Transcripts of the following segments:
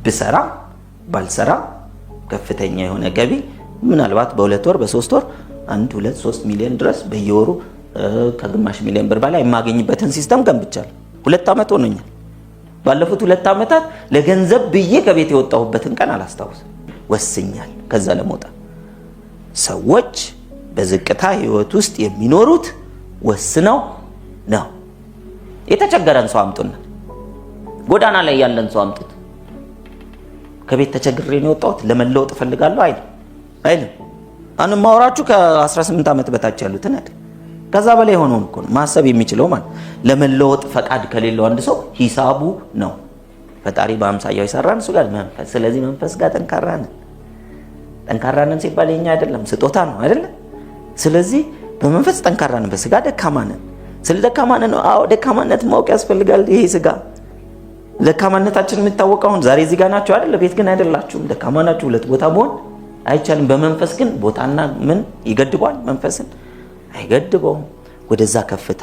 ብሰራ ባልሰራ ከፍተኛ የሆነ ገቢ ምናልባት በ2 ወር በ3 ወር 1 2 3 ሚሊዮን ድረስ በየወሩ ከግማሽ ሚሊዮን ብር በላይ የማገኝበትን ሲስተም ገንብቻለሁ። 2 ዓመት ሆኖኛል። ባለፉት 2 ዓመታት ለገንዘብ ብዬ ከቤት የወጣሁበትን ቀን አላስታውስም። ወስኛል ከዛ ለመውጣት። ሰዎች በዝቅታ ህይወት ውስጥ የሚኖሩት ወስነው ነው። የተቸገረን ሰው አምጡና ጎዳና ላይ ያለን ሰው አምጡት። ከቤት ተቸግሬ ነው የወጣሁት ለመለወጥ ፈልጋለሁ አይልም። አሁን ማወራችሁ ከ18 ዓመት በታች ያሉትን አይደል? ከዛ በላይ ሆኖ እኮ ነው ማሰብ የሚችለው ማለት። ለመለወጥ ፈቃድ ከሌለው አንድ ሰው ሂሳቡ ነው። ፈጣሪ በአምሳያው ይሰራን እሱ ጋር መንፈስ። ስለዚህ መንፈስ ጋር ጠንካራ ነን ሲባል የኛ አይደለም ስጦታ ነው አይደል? ስለዚህ በመንፈስ ጠንካራ ነን፣ በስጋ ደካማ ነን። ስለ ደካማ ነን። አዎ ደካማነት ማወቅ ያስፈልጋል። ይሄ ስጋ ደካማነታችን የሚታወቀው አሁን ዛሬ እዚህ ጋር ናችሁ አይደል? ቤት ግን አይደላችሁም። ደካማ ናችሁ። 2 ቦታ መሆን አይቻልም። በመንፈስ ግን ቦታና ምን ይገድባል? መንፈስን አይገድበውም። ወደዛ ከፍታ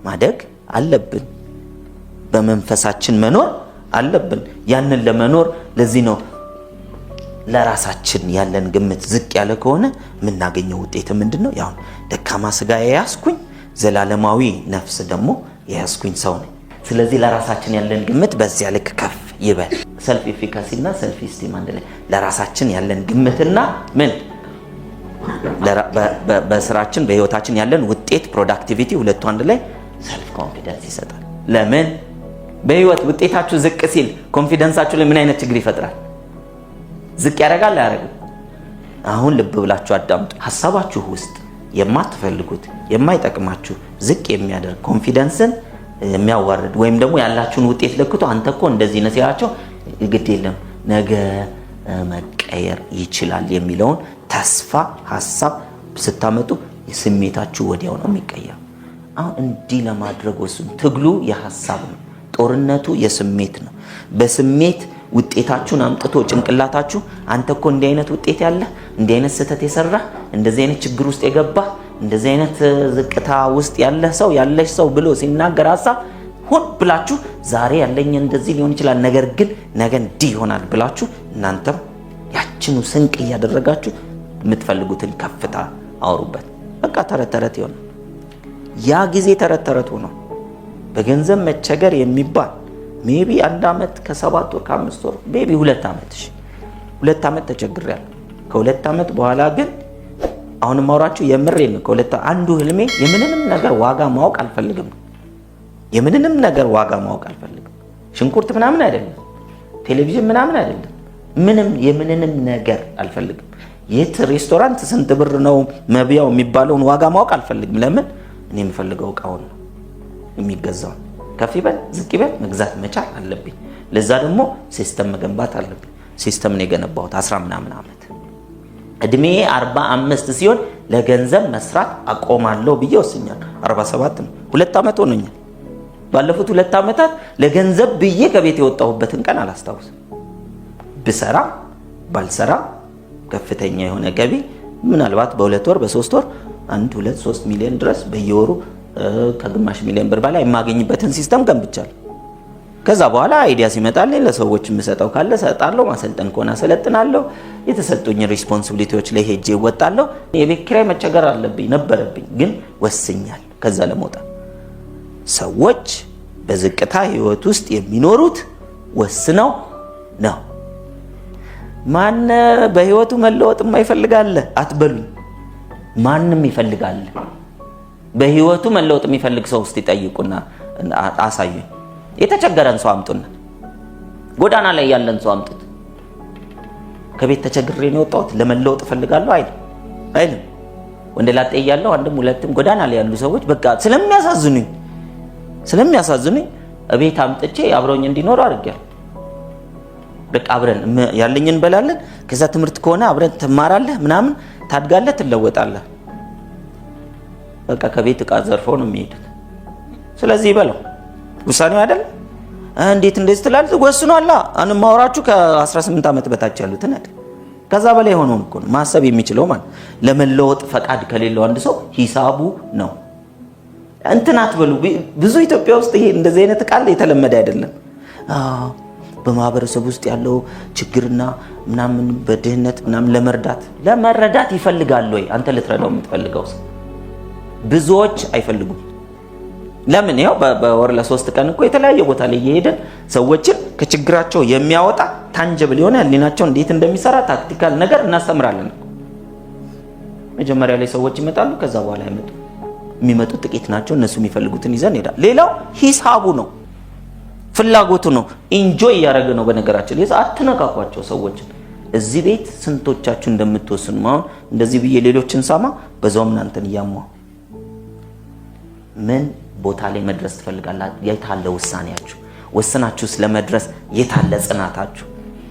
ማደግ አለብን። በመንፈሳችን መኖር አለብን። ያንን ለመኖር ለዚህ ነው ለራሳችን ያለን ግምት ዝቅ ያለ ከሆነ የምናገኘው ውጤት ምንድነው? ያው ደካማ ስጋ የያዝኩኝ ዘላለማዊ ነፍስ ደግሞ የያዝኩኝ ሰው ነኝ። ስለዚህ ለራሳችን ያለን ግምት በዚያ ልክ ከፍ ይበል። ሰልፍ ኤፊካሲ እና ሰልፍ ኢስቲም አንድ ላይ ለራሳችን ያለን ግምትና ምን በስራችን በህይወታችን ያለን ውጤት ፕሮዳክቲቪቲ ሁለቱ አንድ ላይ ሰልፍ ኮንፊደንስ ይሰጣል። ለምን በህይወት ውጤታችሁ ዝቅ ሲል ኮንፊደንሳችሁ ላይ ምን አይነት ችግር ይፈጥራል? ዝቅ ያደርጋል አያደርግም? አሁን ልብ ብላችሁ አዳምጡ። ሐሳባችሁ ውስጥ የማትፈልጉት የማይጠቅማችሁ ዝቅ የሚያደርግ ኮንፊደንስን የሚያዋርድ ወይም ደግሞ ያላችሁን ውጤት ለክቶ አንተ እኮ እንደዚህ ነህ ሲያቸው ግድ የለም ነገ መቀየር ይችላል የሚለውን ተስፋ ሐሳብ ስታመጡ ስሜታችሁ ወዲያው ነው የሚቀየረው። አሁን እንዲህ ለማድረግ ወስኑ። ትግሉ የሐሳብ ነው፣ ጦርነቱ የስሜት ነው። በስሜት ውጤታችሁን አምጥቶ ጭንቅላታችሁ አንተ እኮ እንዲህ አይነት ውጤት ያለ እንዲህ አይነት ስህተት የሰራ እንደዚህ አይነት ችግር ውስጥ የገባ እንደዚህ አይነት ዝቅታ ውስጥ ያለ ሰው ያለሽ ሰው ብሎ ሲናገር ሐሳብ ሆን ብላችሁ ዛሬ ያለኝ እንደዚህ ሊሆን ይችላል ነገር ግን ነገ እንዲህ ይሆናል ብላችሁ እናንተም ያችኑ ስንቅ እያደረጋችሁ የምትፈልጉትን ከፍታ አውሩበት። በቃ ተረት ይሆናል። ያ ጊዜ ተረት ሆኖ በገንዘብ መቸገር የሚባል ሜቢ 1 ዓመት ከ7 ወር ከ5 ወር ሜቢ 2 ዓመት 2 ዓመት ተቸግሬያለሁ። ከ2 ዓመት በኋላ ግን አሁን ማውራችሁ የምሬን ነው። አንዱ ህልሜ የምንንም ነገር ዋጋ ማወቅ አልፈልግም። የምንንም ነገር ዋጋ ማወቅ አልፈልግም። ሽንኩርት ምናምን አይደለም፣ ቴሌቪዥን ምናምን አይደለም፣ ምንም የምንንም ነገር አልፈልግም። የት ሬስቶራንት ስንት ብር ነው መብያው የሚባለውን ዋጋ ማወቅ አልፈልግም። ለምን? እኔ የምፈልገው ዕቃውን ነው የሚገዛው። ከፍ ይበል ዝቅ ይበል መግዛት መቻል አለብኝ። ለዛ ደግሞ ሲስተም መገንባት አለብኝ። ሲስተም ነው የገነባሁት 10 ምናምን ዓመት። እድሜ 45 ሲሆን ለገንዘብ መስራት አቆማለሁ ብዬ ወስኛለሁ። 47 ነው። 2 ዓመት ሆኖኛል። ባለፉት 2 ዓመታት ለገንዘብ ብዬ ከቤት የወጣሁበትን ቀን አላስታውስም። ብሰራ ባልሰራ ከፍተኛ የሆነ ገቢ ምናልባት በ2 ወር በ3 ወር 1 2 3 ሚሊዮን ድረስ በየወሩ ከግማሽ ሚሊዮን ብር በላይ የማገኝበትን ሲስተም ገንብቻለሁ። ከዛ በኋላ አይዲያ ሲመጣልኝ ለሰዎች የምሰጠው ካለ ሰጣለሁ፣ ማሰልጠን ከሆነ አሰለጥናለሁ። የተሰጡኝ ሪስፖንሲቢሊቲዎች ላይ ሄጄ እወጣለሁ። የቤት ኪራይ መቸገር ነበረብኝ ግን ወስኛል ከዛ ለመውጣት። ሰዎች በዝቅታ ህይወት ውስጥ የሚኖሩት ወስነው ነው። ማን በህይወቱ መለወጥ የማይፈልጋል አትበሉኝ። ማንም ይፈልጋል። በህይወቱ መለወጥ የሚፈልግ ሰው እስቲ ጠይቁና አሳዩኝ። የተቸገረን ሰው አምጡና ጎዳና ላይ ያለን ሰው አምጡት። ከቤት ተቸግሬ ነው የወጣሁት ለመለወጥ ፈልጋለሁ አይልም። ወንደ ላጤ ያለው አንድም ሁለትም ጎዳና ላይ ያሉ ሰዎች በቃ ስለሚያሳዝኑኝ እቤት አምጥቼ አብረውኝ እንዲኖር አድርጌያለሁ። በቃ አብረን ያለኝን እንበላለን። ከዛ ትምህርት ከሆነ አብረን ትማራለህ ምናምን ታድጋለህ፣ ትለወጣለህ። በቃ ከቤት ዕቃ ዘርፈው ነው የሚሄዱት። ስለዚህ ይበለው ውሳኔው አይደል? እንዴት እንደዚህ ትላለህ? ወስኗላ። አሁን ማወራችሁ ከ18 ዓመት በታች ያሉትን አይደል? ከዛ በላይ ሆኖ እኮ ነው ማሰብ የሚችለው ማለት። ለመለወጥ ፈቃድ ከሌለው አንድ ሰው ሂሳቡ ነው። እንትን አትበሉ። ብዙ ኢትዮጵያ ውስጥ ይሄ እንደዚህ አይነት ቃል የተለመደ አይደለም። በማህበረሰብ ውስጥ ያለው ችግርና ምናምን በድህነት ምናምን ለመረዳት ይፈልጋል ወይ? አንተ ልትረዳው የምትፈልገው ሰው ብዙዎች አይፈልጉም። ለምን? ያው በወር ለ3 ቀን እኮ የተለያየ ቦታ ላይ እየሄደን ሰዎችን ከችግራቸው የሚያወጣ ታንጀብል የሆነ ህሊናቸው እንዴት እንደሚሰራ ታክቲካል ነገር እናስተምራለን። መጀመሪያ ላይ ሰዎች ይመጣሉ፣ ከዛ በኋላ አይመጡ። የሚመጡት ጥቂት ናቸው። እነሱ የሚፈልጉትን ይዘን ሄዳ። ሌላው ሂሳቡ ነው፣ ፍላጎቱ ነው፣ ኢንጆይ እያደረገ ነው። በነገራችን ላይ አትነካኳቸው ሰዎችን። እዚህ ቤት ስንቶቻችሁ እንደምትወስኑ አሁን እንደዚህ ብዬ ሌሎችን ሳማ በዛውም እናንተን እያሟው ምን ቦታ ላይ መድረስ ትፈልጋላችሁ? የታለ ውሳኔያችሁ? ወስናችሁ ስለመድረስ የታለ ጽናታችሁ?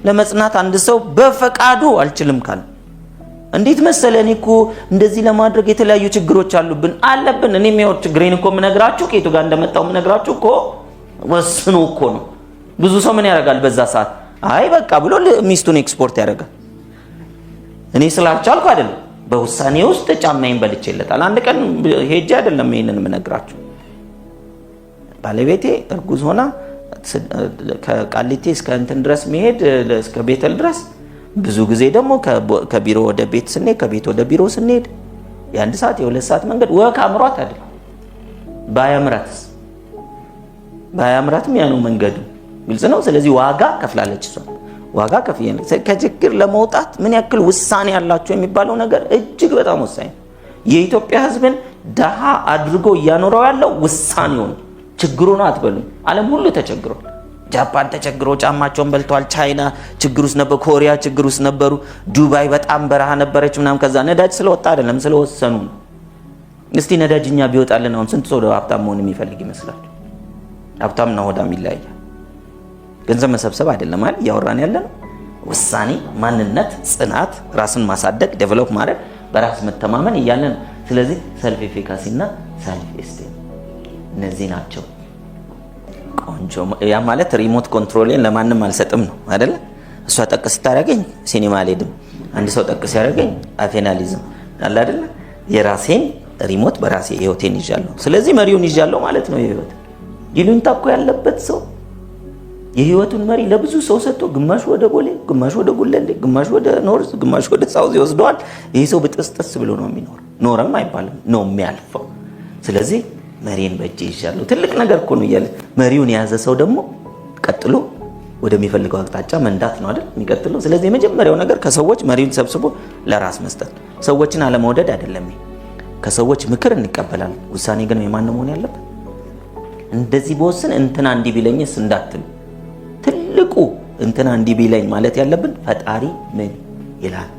ለመጽናት አንድ ሰው በፈቃዱ አልችልም ካለ እንዴት መሰለ እኔ እኮ እንደዚህ ለማድረግ የተለያዩ ችግሮች አለብን። እኔ የሚያወር ችግሬን እኮ ምነግራችሁ ከየቱ ጋር እንደመጣው ምነግራችሁ እኮ ወስኖ እኮ ነው። ብዙ ሰው ምን ያደርጋል በዛ ሰዓት? አይ በቃ ብሎ ሚስቱን ኤክስፖርት ያደርጋል። እኔ ስላልቻልኩ አይደለም፣ በውሳኔ ውስጥ ጫማዬን በልቼለታል። አንድ ቀን ሄጄ አይደለም ይሄንን ምነግራችሁ። ባለቤቴ እርጉዝ ሆና ከቃሊቲ እስከ እንትን ድረስ መሄድ እስከ ቤተል ድረስ ብዙ ጊዜ ደግሞ ከቢሮ ወደ ቤት ስንሄድ ከቤት ወደ ቢሮ ስንሄድ የ1 ሰዓት የ2 ሰዓት መንገድ ወክ አምሯት አይደል? ባያምራትም ያ ነው መንገዱ። ግልጽ ነው። ስለዚህ ዋጋ ከፍላለች እሷ። ዋጋ ከፍላለች። ከችግር ለመውጣት ምን ያክል ውሳኔ ያላችሁ የሚባለው ነገር እጅግ በጣም ወሳኝ ነው። የኢትዮጵያ ሕዝብን ደሃ አድርጎ እያኖረው ያለው ውሳኔው ነው። ችግሩ ነው አትበሉም። ዓለም ሁሉ ተቸግሯል። ጃፓን ተቸግሮ ጫማቸውን በልቷል። ቻይና ችግር ውስጥ ነበር። ኮሪያ ችግር ውስጥ ነበሩ። ዱባይ በጣም በረሃ ነበረች ምናምን። ከዛ ነዳጅ ስለወጣ አይደለም ስለወሰኑ ነው። እስቲ ነዳጅኛ ቢወጣልን አሁን ስንት ሰው ሀብታም መሆን የሚፈልግ ይመስላል? ሀብታምና ሆዳም ይለያያል። ገንዘብ መሰብሰብ አይደለም አይደል እያወራን ያለ ነው። ውሳኔ፣ ማንነት፣ ጽናት፣ ራስን ማሳደግ፣ ዴቨሎፕ ማድረግ፣ በራስ መተማመን እያለ ነው። ስለዚህ ሰልፍ ኤፊካሲ እና ሰልፍ ኤስቲም እነዚህ ናቸው። ቆንጆ ያ ማለት ሪሞት ኮንትሮልን ለማንም አልሰጥም ነው አይደል? እሷ ጠቅስ ታረጋኝ ሲኒማ አልሄድም፣ አንድ ሰው ጠቅስ ያረጋኝ አፌናሊዝም አለ አይደል? የራሴን ሪሞት በራሴ ህይወቴን ይዣለሁ። ስለዚህ መሪውን ይዣለሁ ማለት ነው። የህይወት ይሉኝታ እኮ ያለበት ሰው የህይወቱን መሪ ለብዙ ሰው ሰጥቶ ግማሽ ወደ ቦሌ፣ ግማሽ ወደ ጉለሌ፣ ግማሽ ወደ ኖርዝ፣ ግማሽ ወደ ሳውዝ ይወስደዋል። ይሄ ሰው በጥስጥስ ብሎ ነው የሚኖር። ኖረም አይባልም ነው የሚያልፈው። ስለዚህ መሪን በእጄ ይዣለሁ ትልቅ ነገር እኮ ነው እያለ መሪውን የያዘ ሰው ደግሞ ቀጥሎ ወደሚፈልገው አቅጣጫ መንዳት ነው አይደል የሚቀጥለው። ስለዚህ የመጀመሪያው ነገር ከሰዎች መሪውን ሰብስቦ ለራስ መስጠት። ሰዎችን አለመውደድ አይደለም፣ ከሰዎች ምክር እንቀበላለን። ውሳኔ ግን የማን መሆን ያለበት? እንደዚህ በወስን እንትና እንዲህ ቢለኝስ እንዳትሉ። ትልቁ እንትና እንዲህ ቢለኝ ማለት ያለብን ፈጣሪ ምን ይላል